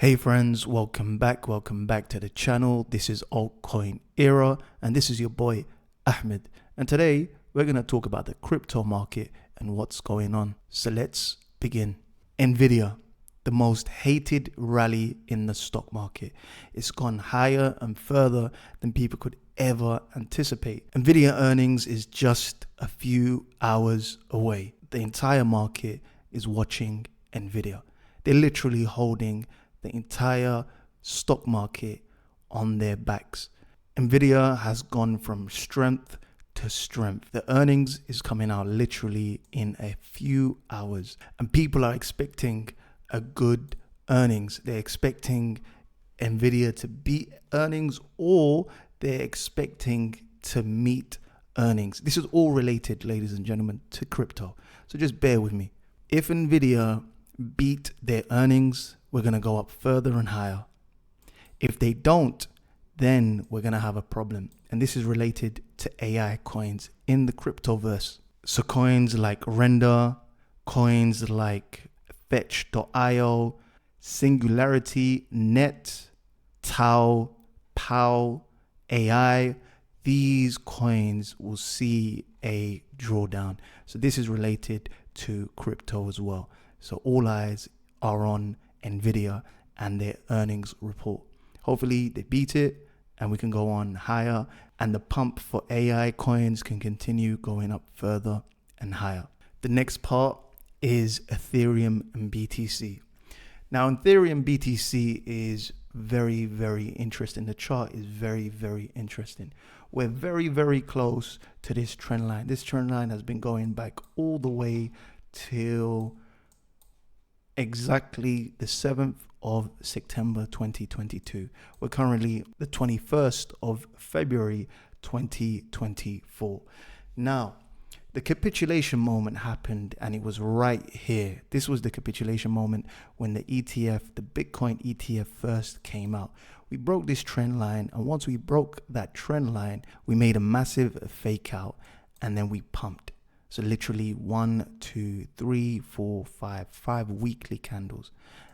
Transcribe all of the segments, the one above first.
Hey friends, welcome back to the channel. This is Altcoin Era and this is your boy Ahmed, and today we're going to talk about the crypto market and what's going on. So let's begin. Nvidia, the most hated rally in the stock market. It's gone higher and further than people could ever anticipate. Nvidia earnings is just a few hours away. The entire market is watching Nvidia. They're literally holding the entire stock market on their backs. Nvidia has gone from strength to strength. The earnings is coming out literally in a few hours, and people are expecting a good earnings. They're expecting Nvidia to beat earnings, or they're expecting to meet earnings. This is all related, ladies and gentlemen, to crypto. So just bear with me. If Nvidia beat their earnings, we're going to go up further and higher. If they don't, then we're going to have a problem. And this is related to AI coins in the cryptoverse. So coins like Render, coins like Fetch.io, Singularity, Net, Tau, POW, AI, these coins will see a drawdown. So this is related to crypto as well. So all eyes are on Nvidia and their earnings report. Hopefully they beat it and we can go on higher, and the pump for AI coins can continue going up further and higher. The next part is Ethereum and BTC. Now Ethereum BTC is very, very interesting. The chart is very, very interesting. We're very, very close to this trend line. This trend line has been going back all the way till exactly the 7th of September 2022. We're currently the 21st of February 2024. Now, the capitulation moment happened, and it was right here. This was the capitulation moment when the ETF, the Bitcoin ETF, first came out. We broke this trend line, and once we broke that trend line, we made a massive fake out, and then we pumped. So literally 1, 2, 3, 4, 5 weekly candles.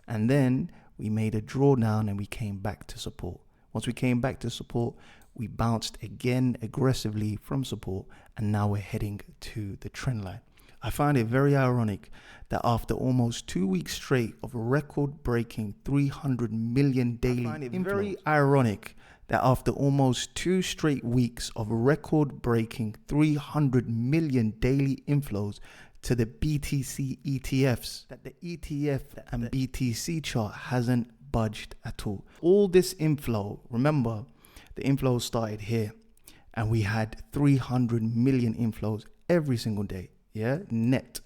And then we made a drawdown and we came back to support. Once we came back to support, we bounced again aggressively from support, and now we're heading to the trend line. I find it very ironic that after almost 2 weeks straight of record-breaking 300 million daily inflows, very ironic that after almost 2 straight weeks of record-breaking 300 million daily inflows to the BTC ETFs, that the ETF and BTC chart hasn't budged at all. All this inflow, remember, the inflow started here, and we had 300 million inflows every single day, net.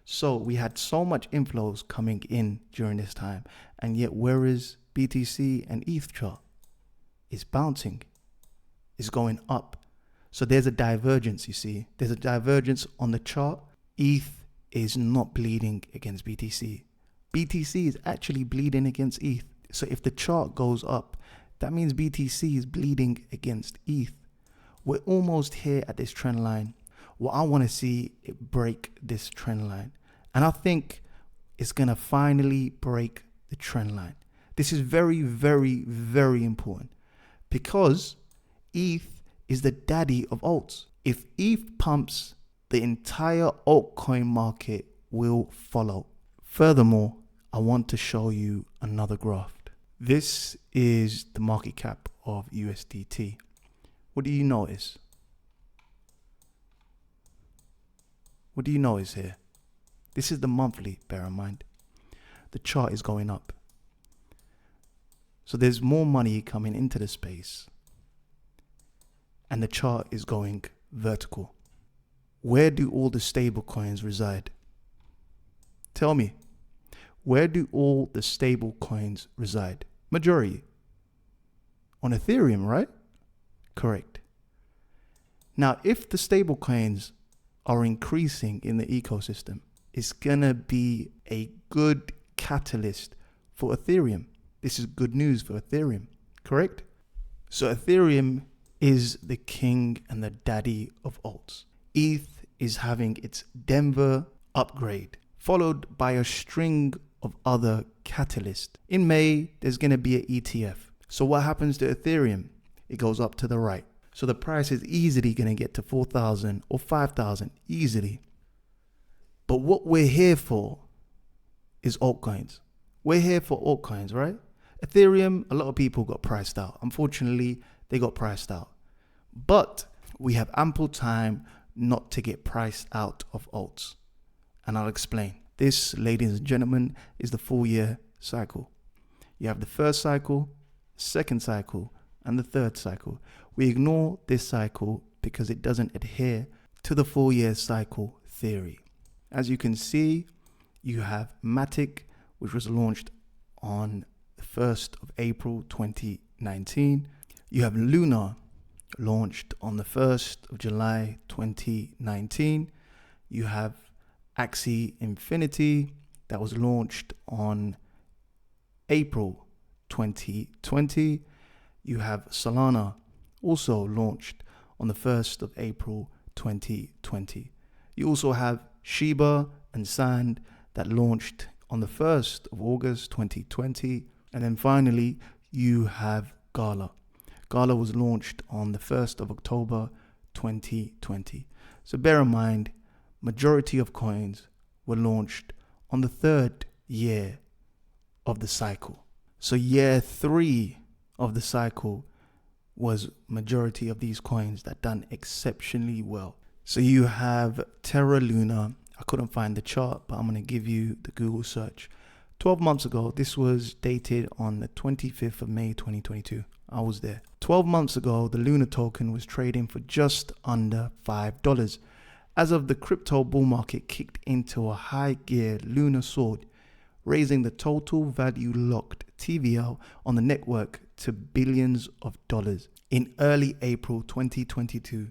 So we had so much inflows coming in during this time, and yet where is BTC and ETH chart? It's bouncing, it's going up. So there's a divergence, you see. There's a divergence on the chart. ETH is not bleeding against BTC. BTC is actually bleeding against ETH. So if the chart goes up, that means BTC is bleeding against ETH. We're almost here at this trend line. What I want to see it break this trend line. And I think it's going to finally break the trend line. This is very, very, very important, because ETH is the daddy of alts. If ETH pumps, the entire altcoin market will follow. Furthermore, I want to show you another graph. This is the market cap of USDT. What do you notice? What do you notice here? This is the monthly, bear in mind. The chart is going up. So there's more money coming into the space, and the chart is going vertical. Where do all the stable coins reside? Tell me, where do all the stable coins reside? Majority on Ethereum, right? Correct. Now, if the stable coins are increasing in the ecosystem, it's gonna be a good catalyst for Ethereum. This is good news for Ethereum, correct? So Ethereum is the king and the daddy of alts. ETH is having its Denver upgrade, followed by a string of other catalysts. In May, there's going to be an ETF. So what happens to Ethereum? It goes up to the right. So the price is easily going to get to 4,000 or 5,000 easily. But what we're here for is altcoins. We're here for altcoins, right? Ethereum, a lot of people got priced out. Unfortunately, they got priced out. But we have ample time not to get priced out of alts. And I'll explain. This, ladies and gentlemen, is the full year cycle. You have the first cycle, second cycle, and the third cycle. We ignore this cycle because it doesn't adhere to the full year cycle theory. As you can see, you have Matic, which was launched on the 1st of April 2019. You have Luna, launched on the 1st of July 2019. You have Axie Infinity, that was launched on April 2020. You have Solana, also launched on the 1st of April 2020. You also have Shiba and Sand, that launched on the 1st of August 2020. And then finally, you have Gala. Gala was launched on the 1st of October 2020. So bear in mind, majority of coins were launched on the third year of the cycle. So year 3 of the cycle was majority of these coins that done exceptionally well. So you have Terra Luna. I couldn't find the chart, but I'm going to give you the Google search. 12 months ago, this was dated on the 25th of May 2022. I was there. 12 months ago, the Luna token was trading for just under $5. As of the crypto bull market kicked into a high gear, Luna soared, raising the total value locked TVL on the network to billions of dollars. In early April 2022,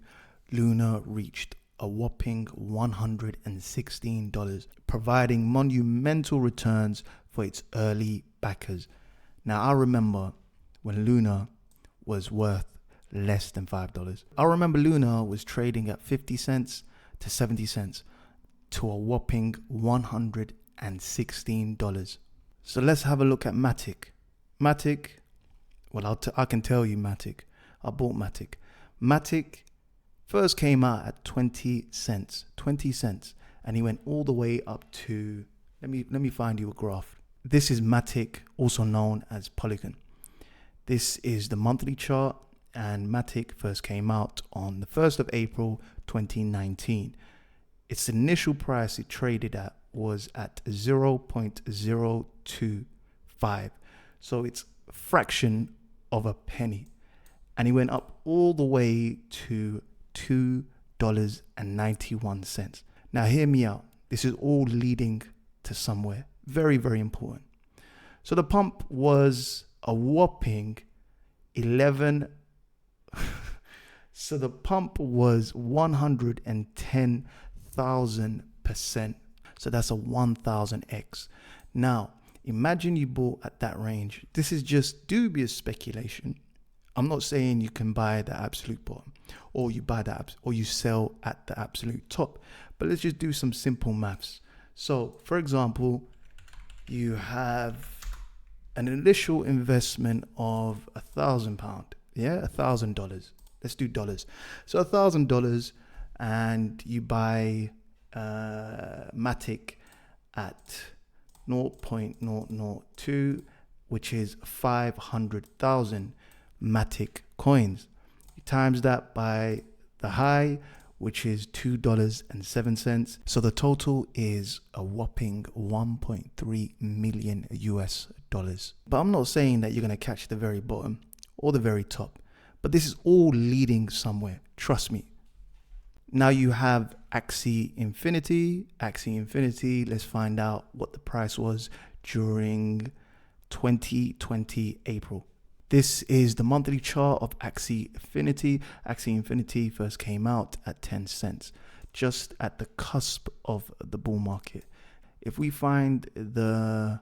Luna reached a whopping $116, providing monumental returns for its early backers. Now, I remember when Luna was worth less than $5. I remember Luna was trading at 50 cents to 70 cents to a whopping $116. So let's have a look at Matic. Matic, well, I can tell you Matic. I bought Matic. Matic first came out at 20 cents, and he went all the way up to, let me find you a graph. This is Matic, also known as Polygon. This is the monthly chart, and Matic first came out on the 1st of April 2019. Its initial price it traded at was at 0.025. So it's a fraction of a penny. And it went up all the way to $2.91. Now hear me out. This is all leading to somewhere. Very, very important. So the pump was a whopping 11. So the pump was 110,000%. So that's a 1000x. Now, imagine you bought at that range. This is just dubious speculation. I'm not saying you can buy the absolute bottom or you buy that or you sell at the absolute top, but let's just do some simple maths. So for example, you have an initial investment of £1,000. Yeah, $1,000. Let's do dollars. So $1,000, and you buy Matic at 0.002, which is 500,000 Matic coins. You times that by the high, which is $2.07. So the total is a whopping 1.3 million US dollars. But I'm not saying that you're going to catch the very bottom or the very top, but this is all leading somewhere. Trust me. Now you have Axie Infinity. Axie Infinity, let's find out what the price was during 2020 April. This is the monthly chart of Axie Infinity. Axie Infinity first came out at 10 cents, just at the cusp of the bull market. If we find the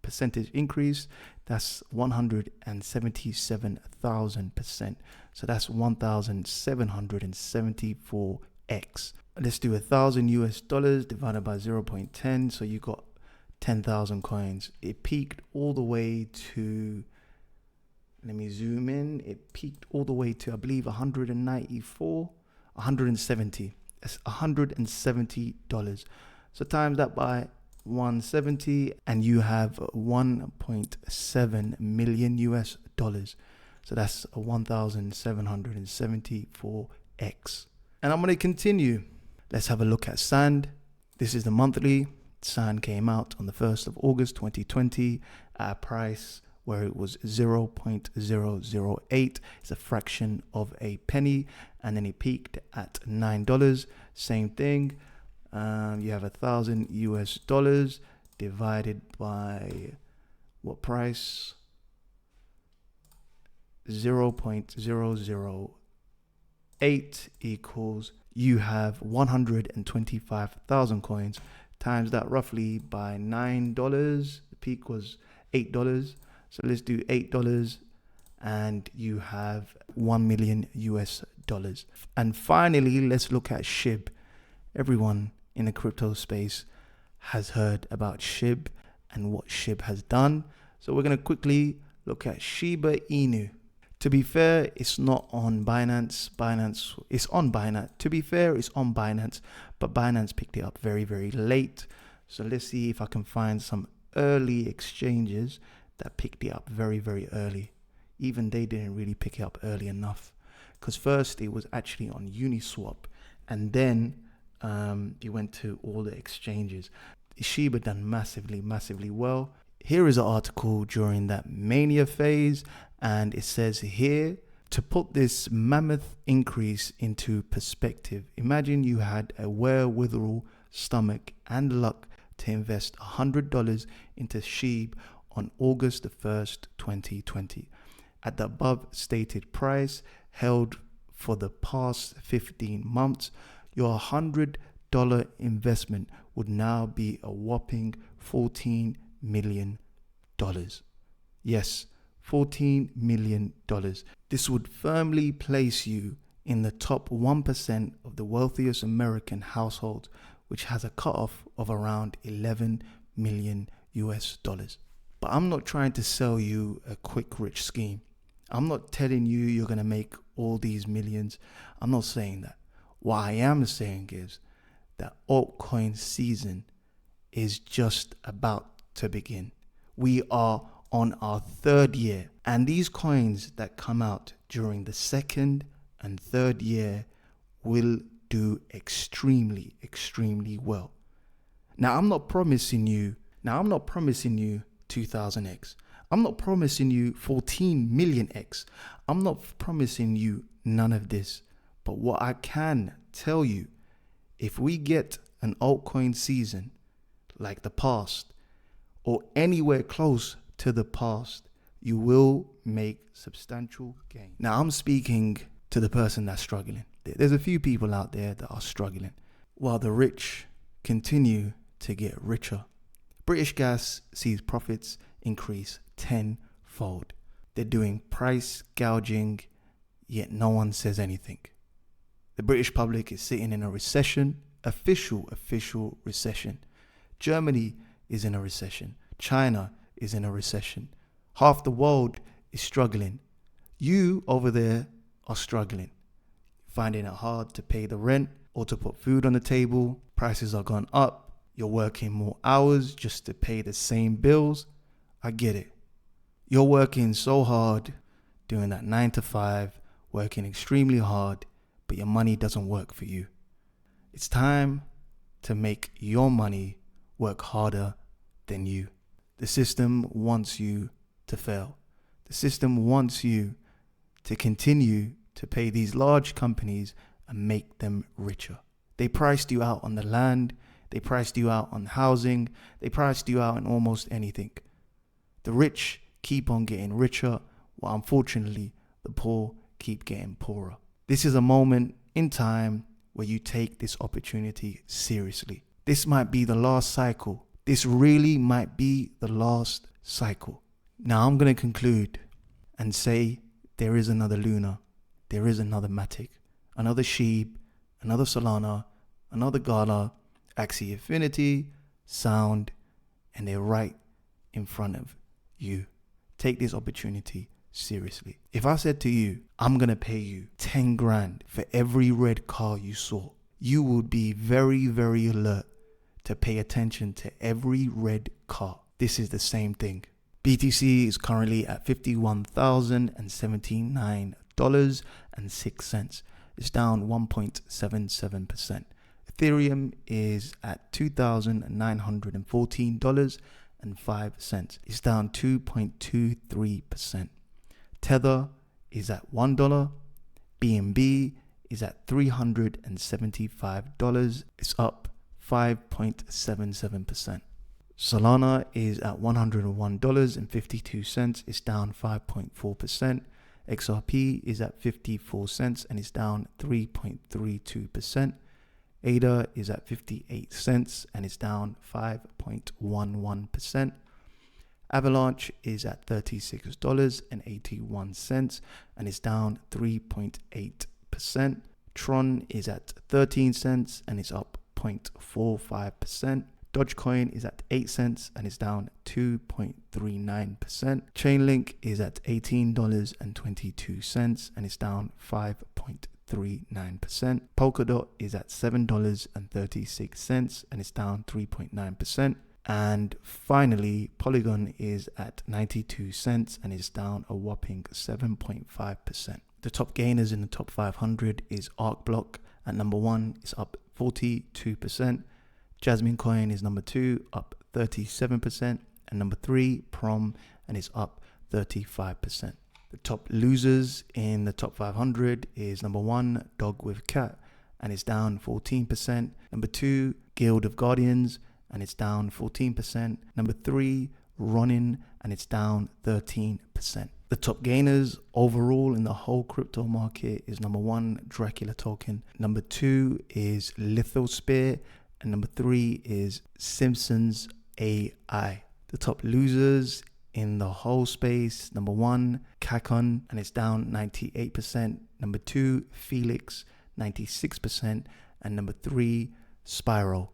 percentage increase, that's 177,000%. So that's 1,774x. Let's do $1,000 US divided by 0.10. So you got 10,000 coins. It peaked all the way to, let me zoom in. It peaked all the way to, I believe, 194, 170. That's $170. So times that by 170 and you have 1.7 million US dollars. So that's a 1,774x. And I'm going to continue. Let's have a look at Sand. This is the monthly. Sand came out on the 1st of August 2020 at a price where it was 0.008. It's a fraction of a penny. And then it peaked at $9. Same thing. You have 1,000 US dollars divided by what price? 0.008 equals, you have 125,000 coins. Times that roughly by $9. The peak was $8. So let's do $8 and you have 1 million US dollars. And finally, let's look at SHIB. Everyone in the crypto space has heard about SHIB and what SHIB has done. So we're going to quickly look at Shiba Inu. To be fair, it's not on Binance. It's on Binance. To be fair, it's on Binance, but Binance picked it up very, very late. So let's see if I can find some early exchanges that picked it up very, very early. Even they didn't really pick it up early enough, because first it was actually on Uniswap, and then it went to all the exchanges. Shiba done massively well. Here is an article during that mania phase, and it says here, to put this mammoth increase into perspective, imagine you had a wherewithal, stomach, and luck to invest $100 into SHIB on August the 1st, 2020. At the above stated price held for the past 15 months, your $100 investment would now be a whopping $14 million. Yes, $14 million. This would firmly place you in the top 1% of the wealthiest American households, which has a cutoff of around 11 million US dollars. But I'm not trying to sell you a quick rich scheme. I'm not telling you you're going to make all these millions. I'm not saying that. What I am saying is that altcoin season is just about to begin. We are on our third year, and these coins that come out during the second and third year will do extremely well. Now, I'm not promising you 2000x. I'm not promising you 14 million x. I'm not promising you none of this. But what I can tell you, if we get an altcoin season like the past, or anywhere close to the past, you will make substantial gain. Now, I'm speaking to the person that's struggling. There's a few people out there that are struggling, while the rich continue to get richer. British Gas sees profits increase tenfold. They're doing price gouging, yet no one says anything. The British public is sitting in a recession, official recession. Germany is in a recession. China is in a recession. Half the world is struggling. You over there are struggling, finding it hard to pay the rent or to put food on the table. Prices are gone up. You're working more hours just to pay the same bills. I get it. You're working so hard, doing that 9 to 5, working extremely hard, but your money doesn't work for you. It's time to make your money work harder than you. The system wants you to fail. The system wants you to continue to pay these large companies and make them richer. They priced you out on the land. They priced you out on housing. They priced you out on almost anything. The rich keep on getting richer, while unfortunately the poor keep getting poorer. This is a moment in time where you take this opportunity seriously. This might be the last cycle. This really might be the last cycle. Now I'm going to conclude and say there is another Luna, there is another Matic, another Sheep, another Solana, another Gala, Axie Infinity, Sound, and they're right in front of you. Take this opportunity seriously. If I said to you, I'm going to pay you 10 grand for every red car you saw, you would be very, very alert to pay attention to every red car. This is the same thing. BTC is currently at $51,079.06. It's down 1.77%. Ethereum is at $2,914.05. It's down 2.23%. Tether is at $1. BNB is at $375. It's up 5.77%. Solana is at $101.52. It's down 5.4%. XRP is at 54 cents and it's down 3.32%. ADA is at 58 cents and it's down 5.11%. Avalanche is at $36.81 and it's down 3.8%. Tron is at 13 cents and it's up 0.45%. Dogecoin is at 8 cents and it's down 2.39%. Chainlink is at $18.22 and it's down 5.39%. Polkadot is at $7.36 and it's down 3.9%. And finally, Polygon is at 92 cents and it's down a whopping 7.5%. The top gainers in the top 500 is ArcBlock at number 1, it's up 42%. Jasmine Coin is number 2, up 37%. And number 3, Prom, and it's up 35%. The top losers in the top 500 is number 1, Dog with Cat, and it's down 14%. Number 2, Guild of Guardians, and it's down 14%. Number 3, Ronin, and it's down 13%. The top gainers overall in the whole crypto market is number 1, Dracula Token. Number 2 is Lithosphere. And number 3 is Simpsons AI. The top losers in the whole space, number 1, Kakon, and it's down 98%. Number 2, Felix, 96%. And number 3, Spiral,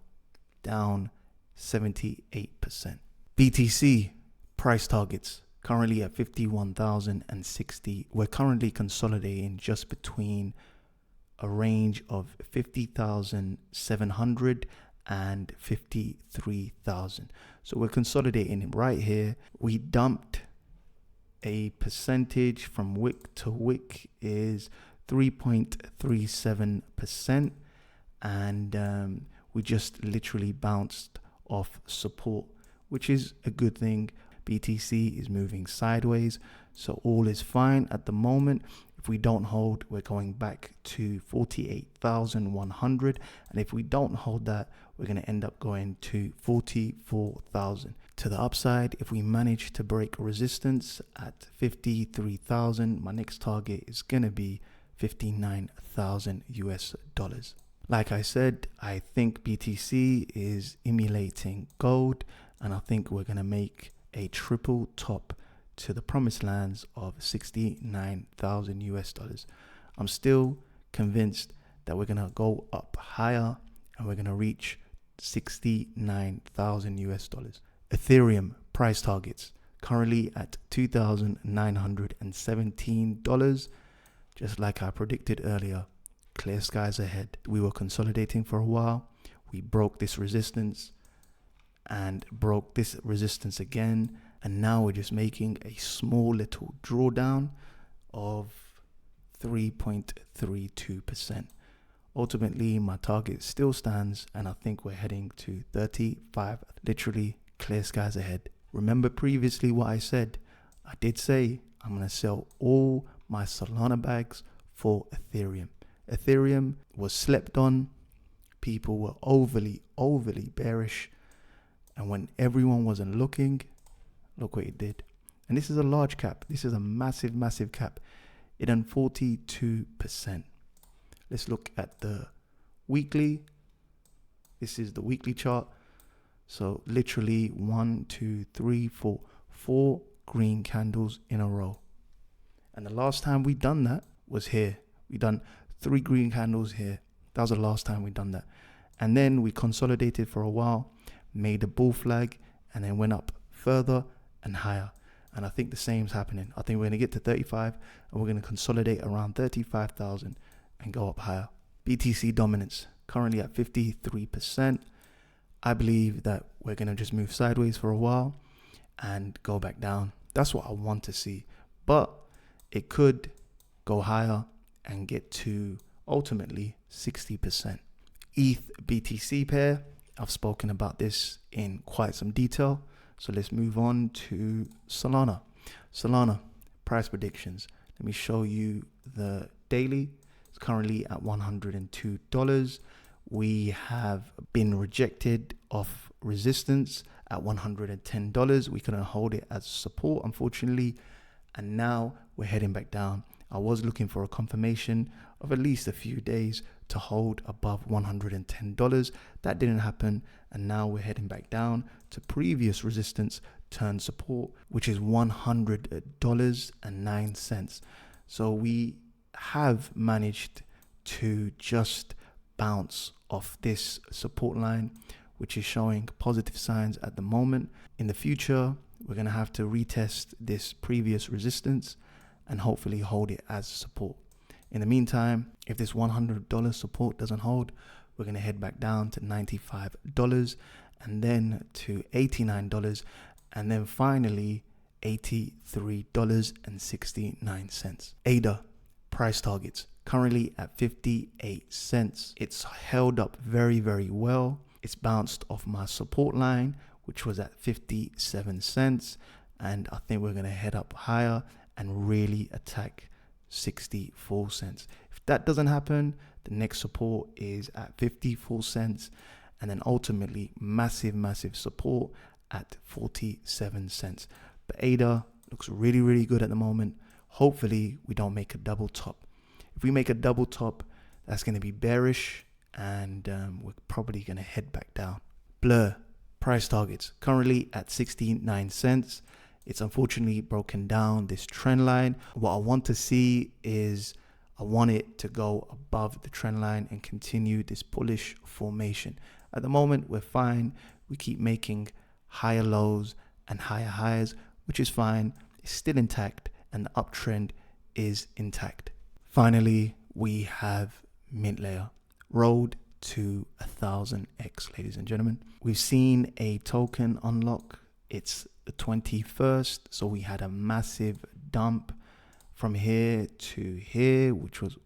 down 78%. BTC price targets currently at 51,060. We're currently consolidating just between a range of 50,700 and 53,000. So we're consolidating right here. We dumped a percentage from wick to wick is 3.37%, and we just literally bounced off support, which is a good thing. BTC is moving sideways, so all is fine at the moment. If we don't hold, we're going back to 48,100, and if we don't hold that, we're going to end up going to 44,000. To the upside, if we manage to break resistance at 53,000, my next target is going to be 59,000 US dollars. Like I said, I think BTC is emulating gold, and I think we're going to make a triple top to the promised lands of 69,000 US dollars. I'm still convinced that we're going to go up higher and we're going to reach 69,000 US dollars. Ethereum price targets currently at $2,917. Just like I predicted earlier, clear skies ahead. We were consolidating for a while. We broke this resistance and broke this resistance again. And now we're just making a small little drawdown of 3.32%. Ultimately, my target still stands, and I think we're heading to 35. Literally, clear skies ahead. Remember previously what I said? I did say I'm going to sell all my Solana bags for Ethereum. Ethereum was slept on. People were overly bearish. And when everyone wasn't looking, look what it did. And this is a large cap. This is a massive cap. It done 42%. Let's look at the weekly. This is the weekly chart. So literally 4 green candles in a row. And the last time we done that was here. We done 3 green candles here. That was the last time we done that. And then we consolidated for a while, made a bull flag, and then went up further and higher. And I think the same's happening. I think we're going to get to 35 and we're going to consolidate around 35,000 and go up higher. BTC dominance currently at 53%. I believe that we're going to just move sideways for a while and go back down. That's what I want to see. But it could go higher and get to ultimately 60%. ETH BTC pair, I've spoken about this in quite some detail. So let's move on to Solana. Solana price predictions. Let me show you the daily. It's currently at $102. We have been rejected off resistance at $110. We couldn't hold it as support, unfortunately. And now we're heading back down. I was looking for a confirmation of at least a few days to hold above $110. That didn't happen. And now we're heading back down to previous resistance turn support, which is $100.09. So we have managed to just bounce off this support line, which is showing positive signs at the moment. In the future, we're going to have to retest this previous resistance and hopefully hold it as support. In the meantime, if this $100 support doesn't hold, we're going to head back down to $95 and then to $89 and then finally $83.69. ADA price targets currently at 58 cents. It's held up very, very well. It's bounced off my support line, which was at 57 cents. And I think we're going to head up higher and really attack 64 cents. If that doesn't happen, the next support is at 54 cents. And then ultimately massive, massive support at 47 cents. But ADA looks really, really good at the moment. Hopefully we don't make a double top. If we make a double top, that's going to be bearish and we're probably going to head back down. Blur price targets currently at 69 cents. It's unfortunately broken down this trend line. What I want to see is I want it to go above the trend line and continue this bullish formation. At the moment, we're fine. We keep making higher lows and higher highs, which is fine. It's still intact and the uptrend is intact. Finally, we have mint layer rolled to 1000x, ladies and gentlemen. We've seen a token unlock. It's the 21st, so we had a massive dump from here to here, which was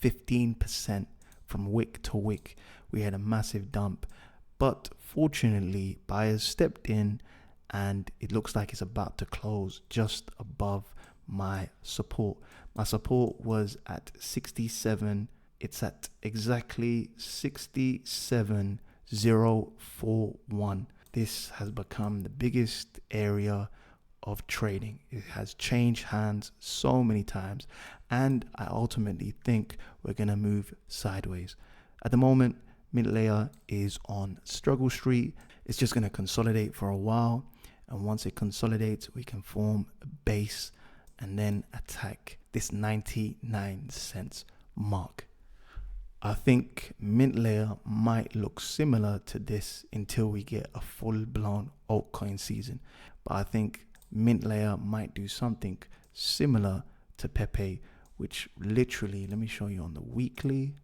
15% from wick to wick. We had a massive dump, but fortunately buyers stepped in and it looks like it's about to close just above my support. My support was at 67. It's at exactly 67,041. This has become the biggest area of trading. It has changed hands so many times, and I ultimately think we're going to move sideways. At the moment, mint layer is on struggle street. It's just going to consolidate for a while, and once it consolidates, we can form a base and then attack this 99 cents mark. I think mint layer might look similar to this until we get a full-blown altcoin season. But I think mint layer might do something similar to Pepe, which literally, let me show you on the weekly.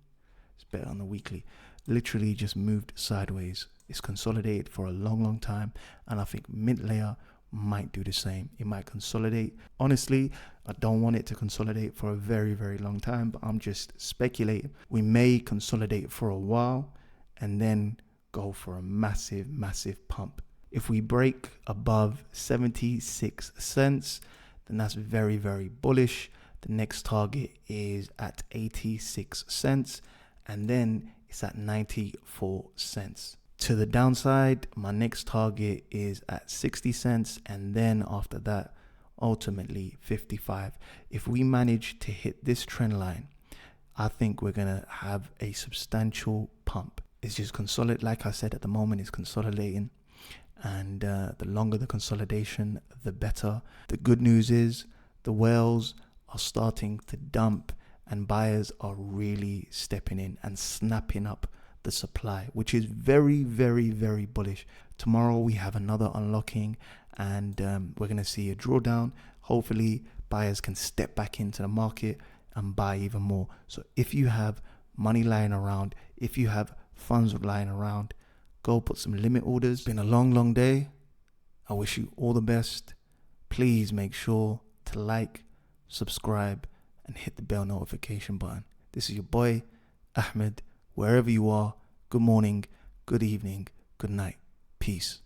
It's better on the weekly. Literally just moved sideways. It's consolidated for a long, long time. And I think mint layer might do the same. It might consolidate. Honestly, I don't want it to consolidate for a very, very long time, but I'm just speculating. We may consolidate for a while and then go for a massive, massive pump. If we break above 76 cents, then that's very, very bullish. The next target is at 86 cents and then it's at 94 cents. To the downside, my next target is at 60 cents and then after that, ultimately 55. If we manage to hit this trend line, I think we're going to have a substantial pump. It's just consolidate. Like I said, at the moment it's consolidating, and the longer the consolidation, the better. The good news is the whales are starting to dump and buyers are really stepping in and snapping up the supply, which is very, very, very bullish. Tomorrow we have another unlocking, and we're going to see a drawdown. Hopefully buyers can step back into the market and buy even more. So if you have money lying around, if you have funds lying around, go put some limit orders. It's been a long day. I wish you all the best. Please make sure to like, subscribe, and hit the bell notification button. This is your boy Ahmed. Wherever you are, good morning, good evening, good night. Peace.